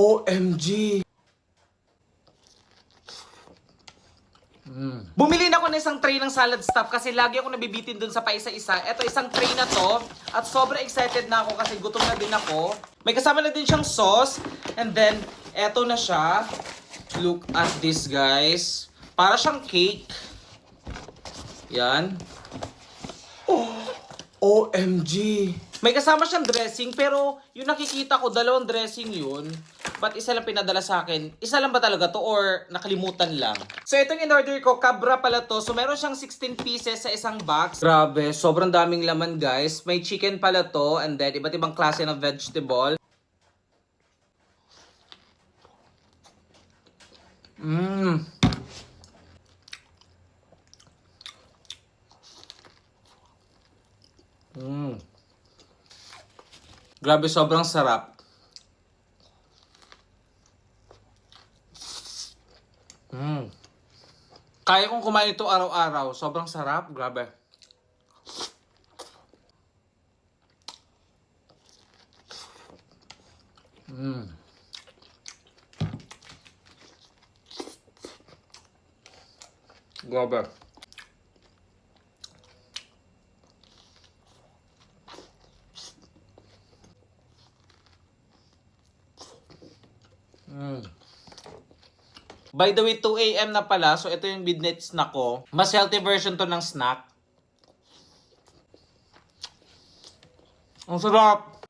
OMG! Bumili na ako ng isang tray ng salad stuff kasi lagi ako nabibitin dun sa paisa-isa. Ito isang tray na to at sobrang excited na ako kasi gutom na din ako. May kasama na din siyang sauce and then eto na siya. Look at this guys. Para siyang cake. Yan. OMG! May kasama siyang dressing pero yung nakikita ko dalawang dressing yun. Ba't isa lang pinadala sa akin? Isa lang ba talaga to or nakalimutan lang? So itong in-order ko, kabra pala to. So meron siyang 16 pieces sa isang box. Grabe, sobrang daming laman guys. May chicken pala to and then iba't ibang klase ng vegetable. Grabe, sobrang sarap. Kaya kong kumain ito araw-araw. Sobrang sarap. Grabe. Grabe. By the way, 2 AM na pala. So, ito yung midnight snack ko. Mas healthy version to ng snack. Ang sarap!